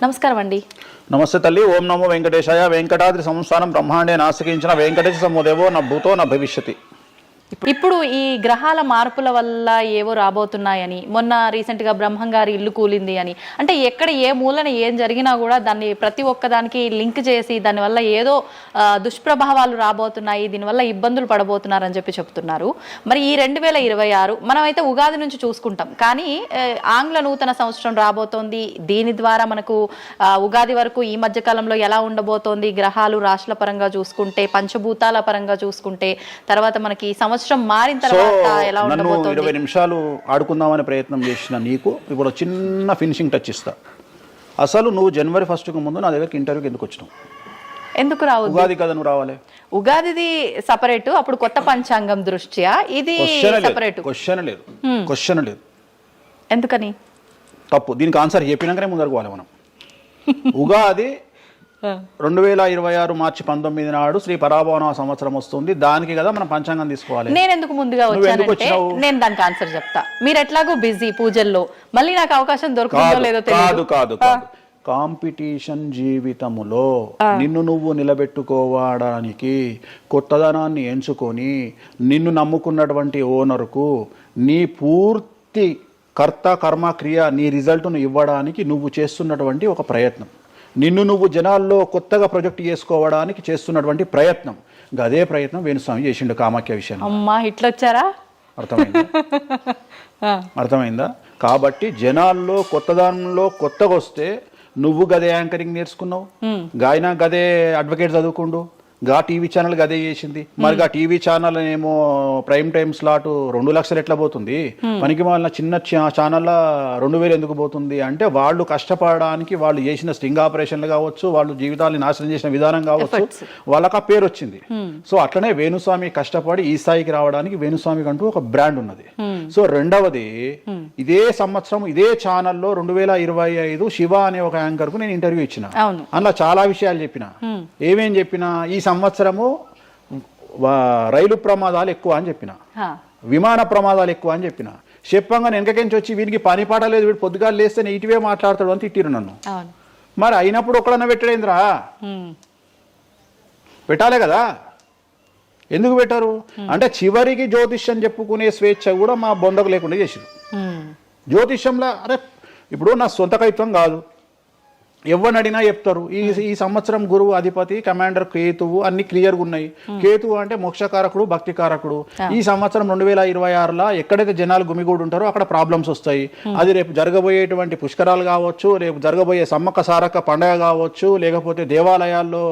నమస్కారం అండి. నమస్తే తల్లి. ఓం నమో వెంకటేశాయ. వెంకటాద్రి సంస్థానం బ్రహ్మాండే నాసికించిన వెంకటేశ సమోదేవో నా భూతో నా భవిష్యతి. ఇప్పుడు ఈ గ్రహాల మార్పుల వల్ల ఏవో రాబోతున్నాయని, మొన్న రీసెంట్గా బ్రహ్మంగారి ఇల్లు కూలింది అని, అంటే ఎక్కడ ఏ మూలన ఏం జరిగినా కూడా దాన్ని ప్రతి ఒక్కదానికి లింక్ చేసి దానివల్ల ఏదో దుష్ప్రభావాలు రాబోతున్నాయి, దీనివల్ల ఇబ్బందులు పడబోతున్నారని చెప్తున్నారు. మరి ఈ 2026 మనమైతే ఉగాది నుంచి చూసుకుంటాం, కానీ ఆంగ్ల నూతన సంవత్సరం రాబోతోంది. దీని ద్వారా మనకు ఉగాది వరకు ఈ మధ్యకాలంలో ఎలా ఉండబోతోంది, గ్రహాలు రాశుల పరంగా చూసుకుంటే, పంచభూతాల పరంగా చూసుకుంటే, తర్వాత మనకి సంవత్సరం మారిన తర్వాత ఎలా ఉండబోతోంది. 20 నిమిషాలు ఆడుకుందామనే ప్రయత్నం చేసిన నీకు ఇప్పుడు చిన్న ఫినిషింగ్ టచ్ ఇస్తా. అసలు నువ్వు జనవరి 1కు ముందు నా దగ్గరికి ఇంటర్వ్యూకి ఎందుకు వచ్చినావు? ఎందుకు రావు? ఉగాది కదా నువ్వు రావాలి. ఉగాదిది సపరేట్, అప్పుడు కొత్త పంచాంగం దృష్ట్యా ఇది సపరేట్. క్వశ్చన్ లేదు. ఎందుకని? తప్పు. దీనికి ఆన్సర్ చెప్పినాకనే ముందరకు పోవాలి మనం. ఉగాది 2026 మార్చి 19 నాడు శ్రీ పరాభవన సంవత్సరం వస్తుంది. దానికి కదా మనం పంచాంగం తీసుకోవాలి. నేను ఎందుకు ముందుగా వచ్చానంటే నేను దానికి ఆన్సర్ చెప్తా. మీరు ఎట్లాగో బిజీ పూజల్లో, మళ్ళీ నాకు అవకాశం దొరుకుతుందో లేదో తెలియదు. కాదు కాంపిటీషన్ జీవితములో నిన్ను నువ్వు నిలబెట్టుకోవడానికి కొత్తదనాన్ని ఎంచుకొని నిన్ను నమ్ముకున్నటువంటి ఓనర్కు నీ పూర్తి కర్త కర్మ క్రియ నీ రిజల్ట్ను ఇవ్వడానికి నువ్వు చేస్తున్నటువంటి ఒక ప్రయత్నం, నిన్ను నువ్వు జనాల్లో కొత్తగా ప్రొజెక్ట్ చేసుకోవడానికి చేస్తున్నటువంటి ప్రయత్నం. అదే ప్రయత్నం వేణుస్వామి చేసిండు కామాఖ్య విషయంలో. అమ్మా ఇట్లొచ్చారా? అర్థమైందా? కాబట్టి జనాల్లో కొత్తదానంలో కొత్తగా వస్తే నువ్వు గదే యాంకరింగ్ నేర్చుకున్నావు, గాయన గదే అడ్వకేట్ చదువుకుండు, గా టీవీ ఛానల్ గదే చేసింది. మరి గా టీవీ ఛానల్ ఏమో ప్రైమ్ టైమ్ స్లాట్ 2 లక్షలు ఎట్లా పోతుంది? మనకి వాళ్ళ చిన్న ఛానల్ 2000 ఎందుకు పోతుంది అంటే, వాళ్ళు కష్టపడడానికి వాళ్ళు చేసిన స్టింగ్ ఆపరేషన్లు కావచ్చు, వాళ్ళు జీవితాన్ని నాశనం చేసిన విధానం కావచ్చు, వాళ్ళకి ఆ పేరు వచ్చింది. సో అట్లనే వేణుస్వామి కష్టపడి ఈ స్థాయికి రావడానికి వేణుస్వామికి అంటూ ఒక బ్రాండ్ ఉన్నది. సో రెండవది, ఇదే సంవత్సరం ఇదే ఛానల్లో 2025 శివ అనే ఒక యాంకర్ కు నేను ఇంటర్వ్యూ ఇచ్చిన. అందులో చాలా విషయాలు చెప్పిన. ఏమేం చెప్పిన? ఈ సంవత్సరము రైలు ప్రమాదాలు ఎక్కువ అని చెప్పిన, విమాన ప్రమాదాలు ఎక్కువ అని చెప్పిన. చెప్పంగా వెనకకించి వచ్చి వీనికి పని పాట లేదు, వీడు పొద్దుగాలు లేస్తే ఇటువే మాట్లాడతాడు అని తిట్టిరు నన్ను. మరి అయినప్పుడు ఒక్కడన్నా పెట్టడేంద్రా? పెట్టాలే కదా. ఎందుకు పెట్టారు అంటే, చివరికి జ్యోతిష్యం చెప్పుకునే స్వేచ్ఛ కూడా మా బొందకు లేకుండా చేసిరు. జ్యోతిష్యంలో అరే ఇప్పుడు నా సొంత కవిత్వం కాదు, ఎవరిని అడిగినా చెప్తారు. ఈ సంవత్సరం గురువు అధిపతి కమాండర్ కేతువు అన్ని క్లియర్గా ఉన్నాయి. కేతువు అంటే మోక్షకారకుడు, భక్తికారకుడు. ఈ సంవత్సరం 2026లో ఎక్కడైతే జనాలు గుమిగూడు ఉంటారో అక్కడ ప్రాబ్లమ్స్ వస్తాయి. అది రేపు జరగబోయేటువంటి పుష్కరాలు కావచ్చు, రేపు జరగబోయే సమ్మక్క సారక్క పండగ కావచ్చు, లేకపోతే దేవాలయాల్లో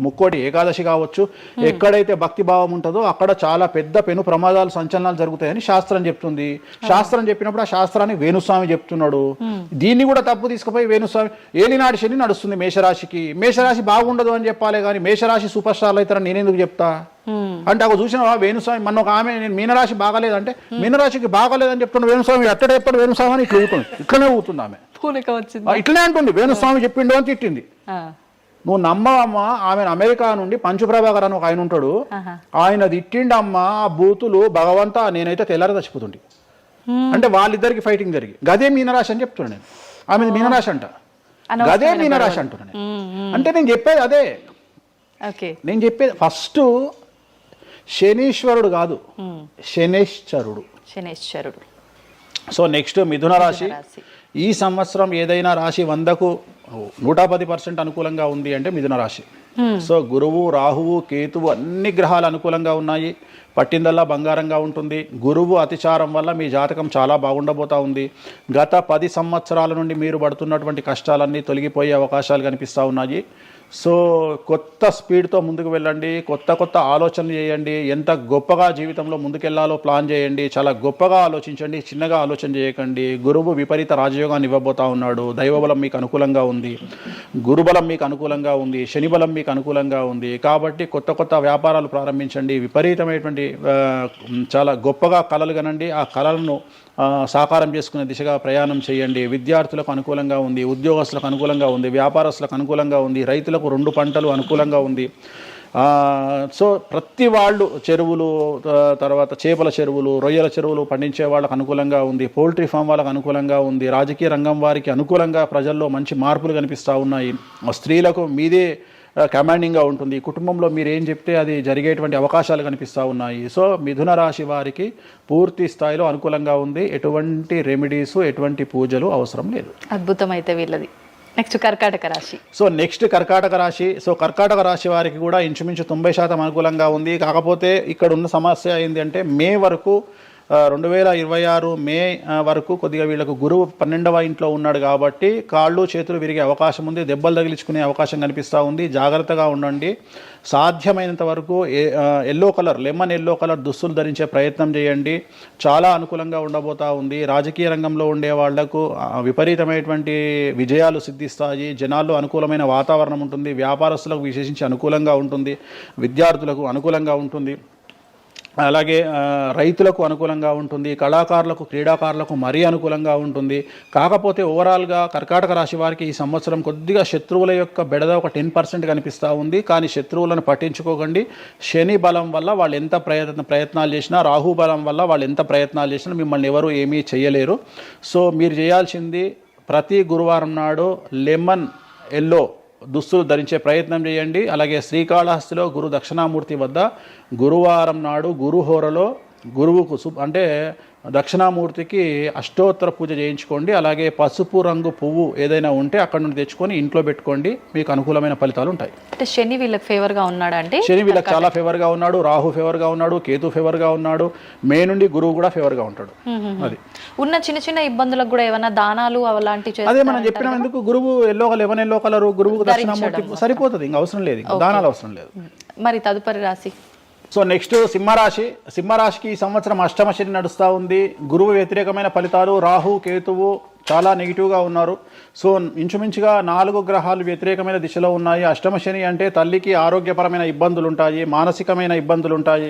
ముక్కోటి ఏకాదశి కావచ్చు, ఎక్కడైతే భక్తి భావం ఉంటుందో అక్కడ చాలా పెద్ద పెను ప్రమాదాలు సంచలనాలు జరుగుతాయని శాస్త్రం చెప్తుంది. శాస్త్రం చెప్పినప్పుడు ఆ శాస్త్రాన్ని వేణుస్వామి చెప్తున్నాడు. దీన్ని కూడా తప్పు తీసుకుపోయి వేణుస్వామి ఏలినాడు శని నడుస్తుంది మేషరాశికి, మేషరాశి బాగుండదు అని చెప్పాలి కానీ మేషరాశి సూపర్ స్టార్లు అవుతారని నేనెందుకు చెప్తా అంటే, ఒక చూసిన వేణుస్వామి మన ఒక ఆమె నేను మీనరాశి బాగాలేదంటే మీనరాశికి బాగాలేదని చెప్తున్నా వేణుస్వామి ఎట్టడే ఎప్పుడు వేణుస్వామి అని ఇట్లా ఊతుంది, ఇట్లనే ఊతుంది ఆమె, ఇట్లనే అంటుంది వేణుస్వామి చెప్పిండు అని తిట్టింది. నువ్వు నమ్మవమ్మా, ఆమె అమెరికా నుండి పంచుప్రభాకర్ అని ఒక ఆయన ఉంటాడు, ఆయన తిట్టిండమ్మా ఆ బూతులు భగవంతా నేనైతే తెల్లారి చచ్చిపోతుండే. అంటే వాళ్ళిద్దరికి ఫైటింగ్ జరిగి గదే మీనరాశి అని చెప్తున్నాను నేను. ఆమె మీనరాశి అంట, గదే మీనరాశి అంటున్నాను. అంటే నేను చెప్పేది అదే. నేను చెప్పేది ఫస్ట్ శనీశ్వరుడు కాదు, శనేశ్వరుడు. సో నెక్స్ట్ మిథున రాశి. ఈ సంవత్సరం ఏదైనా రాశి 100కు 110% అనుకూలంగా ఉంది అంటే మిథున రాశి. సో గురువు, రాహువు, కేతువు అన్ని గ్రహాలు అనుకూలంగా ఉన్నాయి. పట్టిందల్లా బంగారంగా ఉంటుంది. గురువు అతిచారం వల్ల మీ జాతకం చాలా బాగుండబోతా ఉంది. గత 10 సంవత్సరాల నుండి మీరు పడుతున్నటువంటి కష్టాలన్నీ తొలగిపోయే అవకాశాలు కనిపిస్తూ ఉన్నాయి. సో కొత్త స్పీడ్తో ముందుకు వెళ్ళండి, కొత్త ఆలోచనలు చేయండి, ఎంత గొప్పగా జీవితంలో ముందుకెళ్లాలో ప్లాన్ చేయండి, చాలా గొప్పగా ఆలోచించండి, చిన్నగా ఆలోచన చేయకండి. గురువు విపరీత రాజయోగాన్ని ఇవ్వబోతా ఉన్నాడు. దైవబలం మీకు అనుకూలంగా ఉంది, గురుబలం మీకు అనుకూలంగా ఉంది, శనిబలం మీకు అనుకూలంగా ఉంది. కాబట్టి కొత్త వ్యాపారాలు ప్రారంభించండి. విపరీతమైనటువంటి చాలా గొప్పగా కలలు కనండి, ఆ కళలను సాకారం చేసుకునే దిశగా ప్రయాణం చేయండి. విద్యార్థులకు అనుకూలంగా ఉంది, ఉద్యోగస్తులకు అనుకూలంగా ఉంది, వ్యాపారస్తులకు అనుకూలంగా ఉంది, రైతులకు 2 పంటలు అనుకూలంగా ఉంది. సో ప్రతి వాళ్ళు చెరువులు, తర్వాత చేపల చెరువులు, రొయ్యల చెరువులు పండించే వాళ్ళకు అనుకూలంగా ఉంది, పౌల్ట్రీ ఫామ్ వాళ్ళకు అనుకూలంగా ఉంది, రాజకీయ రంగం వారికి అనుకూలంగా ప్రజల్లో మంచి మార్పులు కనిపిస్తూ ఉన్నాయి. స్త్రీలకు మీదే కమాండింగ్గా ఉంటుంది, కుటుంబంలో మీరు ఏం చెప్తే అది జరిగేటువంటి అవకాశాలు కనిపిస్తూ ఉన్నాయి. సో మిథున రాశి వారికి పూర్తి స్థాయిలో అనుకూలంగా ఉంది. ఎటువంటి రెమెడీస్, ఎటువంటి పూజలు అవసరం లేదు. అద్భుతం అయితే వీళ్ళది. నెక్స్ట్ కర్కాటక రాశి. సో నెక్స్ట్ కర్కాటక రాశి. సో కర్కాటక రాశి వారికి కూడా ఇంచుమించు 90% అనుకూలంగా ఉంది. కాకపోతే ఇక్కడ ఉన్న సమస్య ఏంటి అంటే మే వరకు 2026 మే వరకు కొద్దిగా వీళ్ళకు గురువు 12వ ఇంట్లో ఉన్నాడు కాబట్టి కాళ్ళు చేతులు విరిగే అవకాశం ఉంది, దెబ్బలు తగిలించుకునే అవకాశం కనిపిస్తూ ఉంది. జాగ్రత్తగా ఉండండి. సాధ్యమైనంత వరకు yellow colour, lemon yellow colour దుస్తులు ధరించే ప్రయత్నం చేయండి. చాలా అనుకూలంగా ఉండబోతూ ఉంది. రాజకీయ రంగంలో ఉండే వాళ్లకు విపరీతమైనటువంటి విజయాలు సిద్ధిస్తాయి. జనాల్లో అనుకూలమైన వాతావరణం ఉంటుంది. వ్యాపారస్తులకు విశేషించి అనుకూలంగా ఉంటుంది. విద్యార్థులకు అనుకూలంగా ఉంటుంది. అలాగే రైతులకు అనుకూలంగా ఉంటుంది. కళాకారులకు, క్రీడాకారులకు మరీ అనుకూలంగా ఉంటుంది. కాకపోతే ఓవరాల్గా కర్కాటక రాశి వారికి ఈ సంవత్సరం కొద్దిగా శత్రువుల యొక్క బెడద ఒక 10% కనిపిస్తూ ఉంది. కానీ శత్రువులను పట్టించుకోకండి. శని బలం వల్ల వాళ్ళు ఎంత ప్రయత్నాలు చేసినా, రాహు బలం వల్ల వాళ్ళు ఎంత ప్రయత్నాలు చేసినా మిమ్మల్ని ఎవరు ఏమీ చేయలేరు. సో మీరు చేయాల్సింది ప్రతి గురువారం నాడు లెమన్ ఎల్లో దుస్తులు ధరించే ప్రయత్నం చేయండి. అలాగే శ్రీకాళహస్తిలో గురు దక్షిణామూర్తి వద్ద గురువారం నాడు గురుహోరలో గురువుకు అంటే దక్షిణామూర్తికి అష్టోత్తర పూజ చేయించుకోండి. అలాగే పసుపు రంగు పువ్వు ఏదైనా ఉంటే అక్కడ నుండి తెచ్చుకొని ఇంట్లో పెట్టుకోండి. మీకు అనుకూలమైన ఫలితాలు ఉంటాయి. అంటే శని వీళ్ళకి ఫేవర్గా ఉన్నాడా? అంటే శని వీళ్ళకి చాలా ఫేవర్గా ఉన్నాడు, రాహు ఫేవర్గా ఉన్నాడు, కేతు ఫేవర్గా ఉన్నాడు, మే నుండి గురువు కూడా ఫేవర్గా ఉంటాడు. అది ఉన్న చిన్న చిన్న ఇబ్బందులకు కూడా ఏమైనా దానాలు అలాంటివి అదే మనం చెప్పినాం. ఎందుకు గురువు లెమన్ ఎల్లో కలర్ గురువుకు దక్షిణామూర్తి సరిపోతుంది, ఇంకా అవసరం లేదు, ఇంకా దానాలు అవసరం లేదు. మరి తదుపరి రాశి. సో నెక్స్ట్ సింహరాశి. సింహరాశికి ఈ సంవత్సరం అష్టమ శని నడుస్తూ ఉంది. గురువు వ్యతిరేకమైన ఫలితాలు, రాహు కేతువు చాలా నెగిటివ్గా ఉన్నారు. సో ఇంచుమించుగా 4 గ్రహాలు వ్యతిరేకమైన దిశలో ఉన్నాయి. అష్టమ శని అంటే తల్లికి ఆరోగ్యపరమైన ఇబ్బందులు ఉంటాయి, మానసికమైన ఇబ్బందులు ఉంటాయి,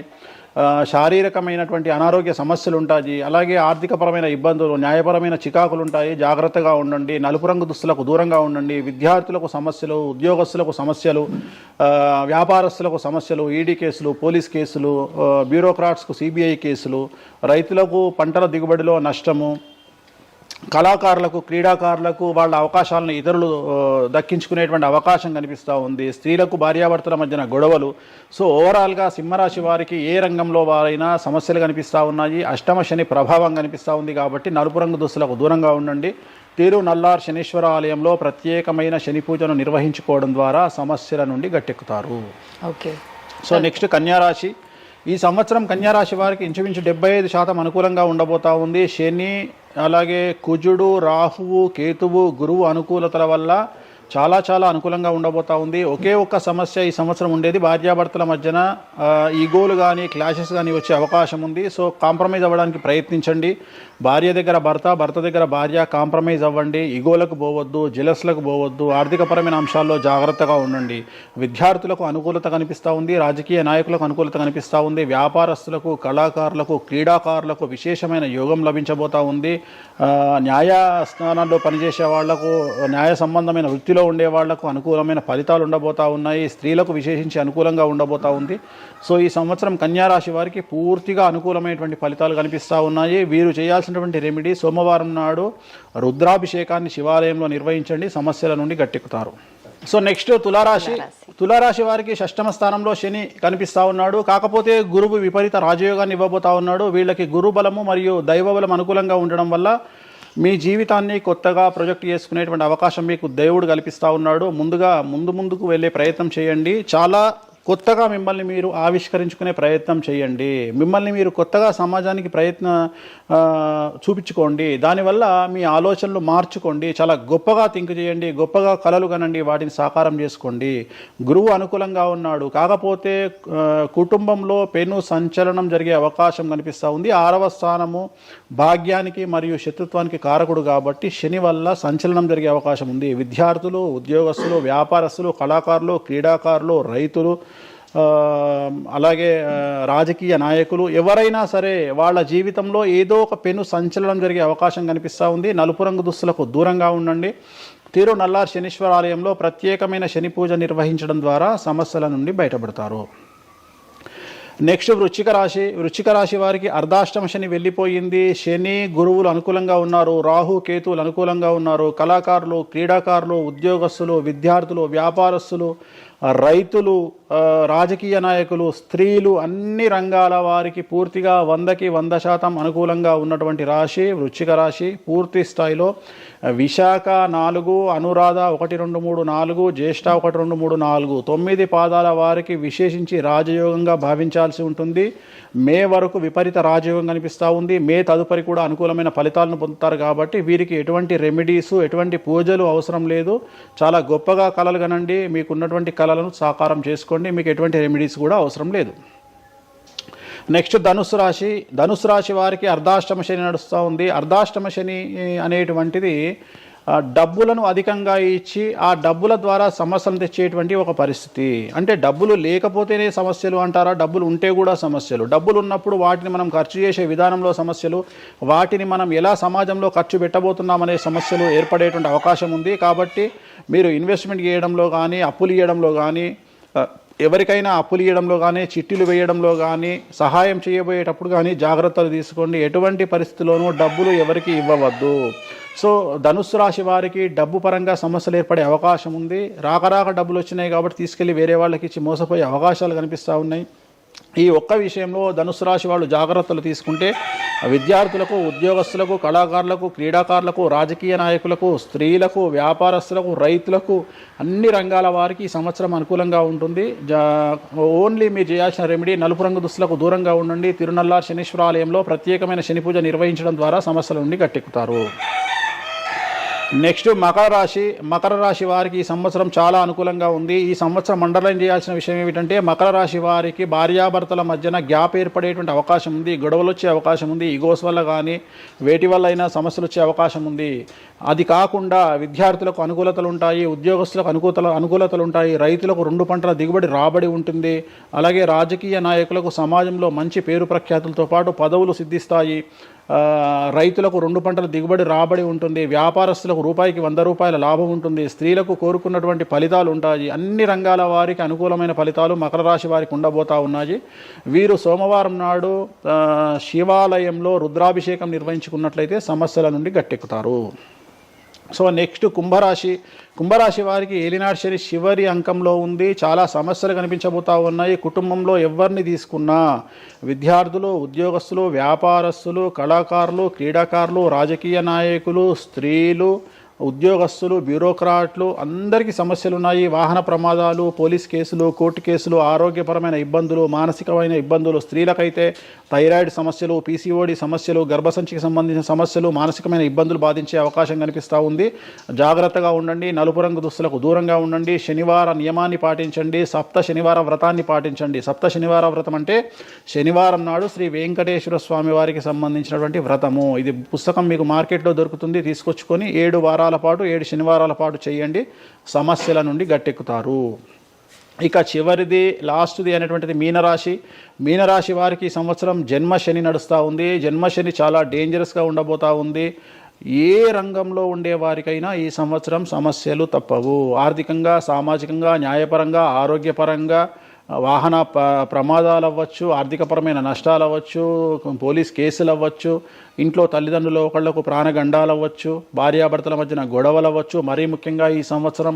శారీరకమైనటువంటి అనారోగ్య సమస్యలు ఉంటాయి. అలాగే ఆర్థికపరమైన ఇబ్బందులు, న్యాయపరమైన చికాకులు ఉంటాయి. జాగ్రత్తగా ఉండండి. నలుపు రంగు దుస్తులకు దూరంగా ఉండండి. విద్యార్థులకు సమస్యలు, ఉద్యోగస్తులకు సమస్యలు, వ్యాపారస్తులకు సమస్యలు, ఈడీ కేసులు, పోలీస్ కేసులు, బ్యూరోక్రాట్స్కు సిబిఐ కేసులు, రైతులకు పంటల దిగుబడిలో నష్టము, కళాకారులకు, క్రీడాకారులకు వాళ్ళ అవకాశాలను ఇతరులు దక్కించుకునేటువంటి అవకాశం కనిపిస్తూ ఉంది. స్త్రీలకు భార్యాభర్తల మధ్యన గొడవలు. సో ఓవరాల్గా సింహరాశి వారికి ఏ రంగంలో వారైనా సమస్యలు కనిపిస్తూ ఉన్నాయి. అష్టమ శని ప్రభావం కనిపిస్తూ ఉంది కాబట్టి నలుపు రంగు దుస్తులకు దూరంగా ఉండండి. తిరునల్లార్ శనీశ్వర ఆలయంలో ప్రత్యేకమైన శని పూజను నిర్వహించుకోవడం ద్వారా సమస్యల నుండి గట్టెక్కుతారు. ఓకే. సో నెక్స్ట్ కన్యారాశి. ఈ సంవత్సరం కన్యారాశి వారికి ఇంచుమించు 75% అనుకూలంగా ఉండబోతా ఉంది. శని, అలాగే కుజుడు, రాహువు, కేతువు, గురువు అనుకూలతల వల్ల చాలా చాలా అనుకూలంగా ఉండబోతా ఉంది. ఒకే ఒక్క సమస్య ఈ సంవత్సరం ఉండేది, భార్యాభర్తల మధ్యన ఈగోలు కానీ క్లాషెస్ కానీ వచ్చే అవకాశం ఉంది. సో కాంప్రమైజ్ అవ్వడానికి ప్రయత్నించండి. భార్య దగ్గర భర్త, భర్త దగ్గర భార్య కాంప్రమైజ్ అవ్వండి. ఈగోలకు పోవద్దు, జెలస్లకు పోవద్దు. ఆర్థికపరమైన అంశాల్లో జాగ్రత్తగా ఉండండి. విద్యార్థులకు అనుకూలత కనిపిస్తూ ఉంది. రాజకీయ నాయకులకు అనుకూలత కనిపిస్తూ ఉంది. వ్యాపారస్తులకు, కళాకారులకు, క్రీడాకారులకు విశేషమైన యోగం లభించబోతూ ఉంది. న్యాయస్థానాల్లో పనిచేసే వాళ్లకు, న్యాయ సంబంధమైన వృత్తిలో ఉండే వాళ్లకు అనుకూలమైన ఫలితాలు ఉండబోతా ఉన్నాయి. స్త్రీలకు విశేషించి అనుకూలంగా ఉండబోతా ఉంది. సో ఈ సంవత్సరం కన్యారాశి వారికి పూర్తిగా అనుకూలమైనటువంటి ఫలితాలు కనిపిస్తూ ఉన్నాయి. వీరు చేయాల్సినటువంటి రెమెడీ, సోమవారం నాడు రుద్రాభిషేకాన్ని శివాలయంలో నిర్వహించండి. సమస్యల నుండి గట్టెక్కుతారు. సో నెక్స్ట్ తులారాశి. తులారాశి వారికి 6వ స్థానంలో శని కనిపిస్తూ ఉన్నాడు. కాకపోతే గురువు విపరీత రాజయోగాన్ని ఇవ్వబోతా ఉన్నాడు. వీళ్ళకి గురు బలము మరియు దైవ బలం అనుకూలంగా ఉండడం వల్ల మీ జీవితాన్ని కొత్తగా ప్రొజెక్ట్ చేసుకునేటువంటి అవకాశం మీకు దేవుడు కల్పిస్తూ ఉన్నాడు. ముందుకు వెళ్ళే ప్రయత్నం చేయండి. చాలా కొత్తగా మిమ్మల్ని మీరు ఆవిష్కరించుకునే ప్రయత్నం చేయండి. మిమ్మల్ని మీరు కొత్తగా సమాజానికి చూపించుకోండి. దానివల్ల మీ ఆలోచనలు మార్చుకోండి. చాలా గొప్పగా థింక్ చేయండి. గొప్పగా కలలు కనండి. వాటిని సాకారం చేసుకోండి. గురువు అనుకూలంగా ఉన్నాడు. కాకపోతే కుటుంబంలో పెను సంచలనం జరిగే అవకాశం కనిపిస్తూ ఉంది. 6వ స్థానము భాగ్యానికి మరియు శత్రుత్వానికి కారకుడు కాబట్టి శని వల్ల సంచలనం జరిగే అవకాశం ఉంది. విద్యార్థులు, ఉద్యోగస్తులు, వ్యాపారస్తులు, కళాకారులు, క్రీడాకారులు, రైతులు, అలాగే రాజకీయ నాయకులు ఎవరైనా సరే వాళ్ళ జీవితంలో ఏదో ఒక పెను సంచలనం జరిగే అవకాశం కనిపిస్తూ ఉంది. నలుపు రంగు దుస్తులకు దూరంగా ఉండండి. తిరునల్లార్ శనీశ్వర ఆలయంలో ప్రత్యేకమైన శని పూజ నిర్వహించడం ద్వారా సమస్యల నుండి బయటపడతారు. నెక్స్ట్ వృశ్చిక రాశి వారికి అర్ధాష్టమ శని వెళ్ళిపోయింది. శని గురువులు అనుకూలంగా ఉన్నారు, రాహు కేతువులు అనుకూలంగా ఉన్నారు. కళాకారులు, క్రీడాకారులు, ఉద్యోగస్తులు, విద్యార్థులు, వ్యాపారస్తులు, రైతులు, రాజకీయ నాయకులు, స్త్రీలు, అన్ని రంగాల వారికి పూర్తిగా 100కి 100% అనుకూలంగా ఉన్నటువంటి రాశి వృశ్చిక రాశి. పూర్తి స్థాయిలో విశాఖ 4, అనురాధ 1, 2, 3, 4, జ్యేష్ఠ 1, 2, 3, 4, 9 పాదాల వారికి విశేషించి రాజయోగంగా భావించాల్సి ఉంటుంది. మే వరకు విపరీత రాజయోగం కనిపిస్తూ ఉంది. మే తదుపరి కూడా అనుకూలమైన ఫలితాలను పొందుతారు. కాబట్టి వీరికి ఎటువంటి రెమెడీసు, ఎటువంటి పూజలు అవసరం లేదు. చాలా గొప్పగా కళలు కనండి, మీకున్నటువంటి కళలను సాకారం చేసుకోండి, మీకు ఎటువంటి రెమెడీస్ కూడా అవసరం లేదు. నెక్స్ట్ ధనుసు రాశి వారికి అర్ధాష్టమ శని నడుస్తూ ఉంది. అర్ధాష్టమ శని అనేటువంటిది డబ్బులను అధికంగా ఇచ్చి ఆ డబ్బుల ద్వారా సమస్యలు తెచ్చేటువంటి ఒక పరిస్థితి. అంటే డబ్బులు లేకపోతేనే సమస్యలు అంటారా? డబ్బులు ఉంటే కూడా సమస్యలు. డబ్బులు ఉన్నప్పుడు వాటిని మనం ఖర్చు చేసే విధానంలో సమస్యలు, వాటిని మనం ఎలా సమాజంలో ఖర్చు పెట్టబోతున్నామనే సమస్యలు ఏర్పడేటువంటి అవకాశం ఉంది. కాబట్టి మీరు ఇన్వెస్ట్మెంట్ చేయడంలో కానీ, అప్పులు ఇవ్వడంలో కానీ, ఎవరికైనా అప్పులు ఇవ్వడంలో కానీ, చిట్టీలు వేయడంలో కానీ, సహాయం చేయబోయేటప్పుడు కానీ జాగ్రత్తలు తీసుకోండి. ఎటువంటి పరిస్థితుల్లోనూ డబ్బులు ఎవరికి ఇవ్వవద్దు. సో ధనుస్సు రాశి వారికి డబ్బు పరంగా సమస్యలు ఏర్పడే అవకాశం ఉంది. రాక డబ్బులు వచ్చినాయి కాబట్టి తీసుకెళ్ళి వేరే వాళ్ళకి ఇచ్చి మోసపోయే అవకాశాలు కనిపిస్తూ ఉన్నాయి. ఈ ఒక్క విషయంలో ధనుసు రాశి వాళ్ళు జాగ్రత్తలు తీసుకుంటే విద్యార్థులకు, ఉద్యోగస్తులకు, కళాకారులకు, క్రీడాకారులకు, రాజకీయ నాయకులకు, స్త్రీలకు, వ్యాపారస్తులకు, రైతులకు, అన్ని రంగాల వారికి ఈ సంవత్సరం అనుకూలంగా ఉంటుంది. ఓన్లీ మీరు చేయాల్సిన రెమెడీ నలుపు రంగు దుస్తులకు దూరంగా ఉండండి. తిరునల్లార్ శనీశ్వర ఆలయంలో ప్రత్యేకమైన శని పూజ నిర్వహించడం ద్వారా సమస్యల నుండి గట్టెక్కుతారు. నెక్స్ట్ మకర రాశి వారికి ఈ సంవత్సరం చాలా అనుకూలంగా ఉంది. ఈ సంవత్సరం అండర్లైన్ చేయాల్సిన విషయం ఏమిటంటే మకర రాశి వారికి భార్యాభర్తల మధ్యన గ్యాప్ ఏర్పడేటువంటి అవకాశం ఉంది. గొడవలు వచ్చే అవకాశం ఉంది. ఈగోస్ వల్ల కానీ వేటి వల్ల అయినా సమస్యలు వచ్చే అవకాశం ఉంది. అది కాకుండా విద్యార్థులకు అనుకూలతలు ఉంటాయి, ఉద్యోగస్తులకు అనుకూలతలు ఉంటాయి, రైతులకు 2 పంటల దిగుబడి రాబడి ఉంటుంది. అలాగే రాజకీయ నాయకులకు సమాజంలో మంచి పేరు ప్రఖ్యాతులతో పాటు పదవులు సిద్ధిస్తాయి. రైతులకు 2 పంటల దిగుబడి రాబడి ఉంటుంది. వ్యాపారస్తులకు రూపాయికి 100 రూపాయల లాభం ఉంటుంది. స్త్రీలకు కోరుకున్నటువంటి ఫలితాలు ఉంటాయి. అన్ని రంగాల వారికి అనుకూలమైన ఫలితాలు మకర రాశి వారికి ఉండబోతా ఉన్నాయి. వీరు సోమవారం నాడు శివాలయంలో రుద్రాభిషేకం నిర్వహించుకున్నట్లయితే సమస్యల నుండి గట్టెక్కుతారు. సో నెక్స్ట్ కుంభరాశి వారికి ఏలినాటి శని చివరి అంకంలో ఉంది. చాలా సమస్యలు కనిపించబోతా ఉన్నాయి. కుటుంబంలో ఎవరిని తీసుకున్నా విద్యార్థులు, ఉద్యోగస్తులు, వ్యాపారస్తులు, కళాకారులు, క్రీడాకారులు, రాజకీయ నాయకులు, స్త్రీలు, ఉద్యోగస్తులు, బ్యూరోక్రాట్లు అందరికీ సమస్యలు ఉన్నాయి. వాహన ప్రమాదాలు, పోలీస్ కేసులు, కోర్టు కేసులు, ఆరోగ్యపరమైన ఇబ్బందులు, మానసికమైన ఇబ్బందులు, స్త్రీలకైతే థైరాయిడ్ సమస్యలు, పీసీఓడి సమస్యలు, గర్భసంచికి సంబంధించిన సమస్యలు, మానసికమైన ఇబ్బందులు బాధించే అవకాశం కనిపిస్తూ ఉంది. జాగ్రత్తగా ఉండండి. నలుపు రంగు దుస్తులకు దూరంగా ఉండండి. శనివార నియమాన్ని పాటించండి. సప్త శనివార వ్రతాన్ని పాటించండి. సప్త శనివార వ్రతం అంటే శనివారం నాడు శ్రీ వెంకటేశ్వర స్వామి వారికి సంబంధించినటువంటి వ్రతము. ఇది పుస్తకం మీకు మార్కెట్లో దొరుకుతుంది. తీసుకొచ్చుకొని 7 వారాల పాటు 7 శనివారాల పాటు చేయండి. సమస్యల నుండి గట్టెక్కుతారు. ఇక చివరిది లాస్ట్ది అనేటువంటిది మీనరాశి వారికి ఈ సంవత్సరం జన్మశని నడుస్తూ ఉంది. జన్మశని చాలా డేంజరస్గా ఉండబోతూ ఉంది. ఏ రంగంలో ఉండే వారికైనా ఈ సంవత్సరం సమస్యలు తప్పవు. ఆర్థికంగా, సామాజికంగా, న్యాయపరంగా, ఆరోగ్యపరంగా, వాహన ప్రమాదాలు అవ్వచ్చు, ఆర్థికపరమైన నష్టాలు అవ్వచ్చు, పోలీస్ కేసులు అవ్వచ్చు, ఇంట్లో తల్లిదండ్రులు ఒకళ్లకు ప్రాణగండాలు అవ్వచ్చు, భార్యాభర్తల మధ్యన గొడవలు అవ్వచ్చు. మరీ ముఖ్యంగా ఈ సంవత్సరం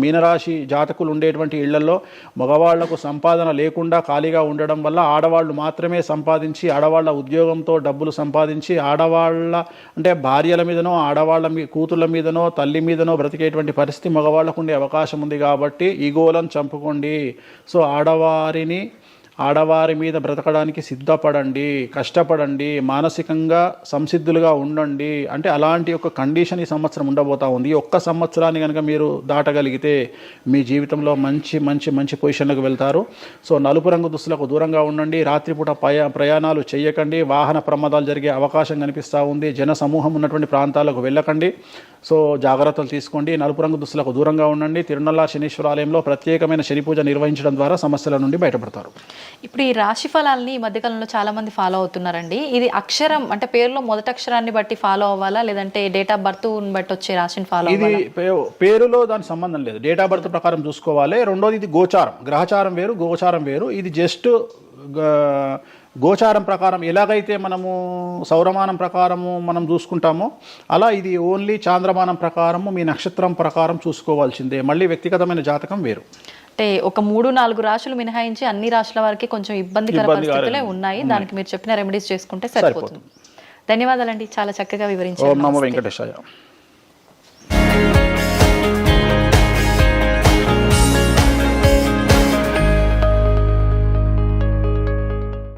మీనరాశి జాతకులు ఉండేటువంటి ఇళ్లలో మగవాళ్లకు సంపాదన లేకుండా ఖాళీగా ఉండడం వల్ల ఆడవాళ్ళు మాత్రమే సంపాదించి, ఆడవాళ్ల ఉద్యోగంతో డబ్బులు సంపాదించి, ఆడవాళ్ళ అంటే భార్యల మీదనో, ఆడవాళ్ళ కూతుళ్ళ మీదనో, తల్లి మీదనో బ్రతికేటువంటి పరిస్థితి మగవాళ్లకు ఉండే అవకాశం ఉంది. కాబట్టి ఈగోలను చంపుకోండి. సో ఆడవారి మీద బ్రతకడానికి సిద్ధపడండి, కష్టపడండి, మానసికంగా సంసిద్ధులుగా ఉండండి. అంటే అలాంటి ఒక కండిషన్ ఈ సంవత్సరం ఉండబోతా ఉంది. ఈ ఒక్క సంవత్సరాన్ని కనుక మీరు దాటగలిగితే మీ జీవితంలో మంచి పొజిషన్లకు వెళ్తారు. సో నలుపు రంగు దుస్తులకు దూరంగా ఉండండి. రాత్రిపూట ప్రయాణాలు చేయకండి. వాహన ప్రమాదాలు జరిగే అవకాశం కనిపిస్తూ ఉంది. జన సమూహం ఉన్నటువంటి ప్రాంతాలకు వెళ్ళకండి. సో జాగ్రత్తలు తీసుకోండి. నలుపు రంగు దుస్తులకు దూరంగా ఉండండి. తిరునల్లార్ శనీశ్వర ఆలయంలో ప్రత్యేకమైన శని పూజ నిర్వహించడం ద్వారా సమస్యల నుండి బయటపడతారు. ఇప్పుడు ఈ రాశి ఫలాల్ని ఈ మధ్యకాలంలో చాలా మంది ఫాలో అవుతున్నారండి. ఇది అక్షరం అంటే పేరులో మొదటి అక్షరాన్ని బట్టి ఫాలో అవ్వాలా, లేదంటే డేట్ ఆఫ్ బర్త్ బట్టి వచ్చే రాశిని ఫాలో ఇది అవ్వాలా? పేరులో దాని సంబంధం లేదు, డేట్ ఆఫ్ బర్త్ ప్రకారం చూసుకోవాలి. రెండోది ఇది గోచారం, గ్రహచారం వేరు, గోచారం వేరు. ఇది జస్ట్ గోచారం ప్రకారం ఎలాగైతే మనము సౌరమానం ప్రకారము మనం చూసుకుంటామో అలా ఇది ఓన్లీ చాంద్రమానం ప్రకారము మీ నక్షత్రం ప్రకారం చూసుకోవాల్సిందే. మళ్ళీ వ్యక్తిగతమైన జాతకం వేరు. అంటే ఒక 3-4 రాశులు మినహాయించి అన్ని రాశుల వరకు కొంచెం ఇబ్బందికర పరిస్థితులే ఉన్నాయి. దానికి మీరు చెప్పిన రెమెడీస్ చేసుకుంటే సరిపోతుంది. ధన్యవాదాలండి, చాలా చక్కగా వివరించారు. ఓం నమో వెంకటేశాయ.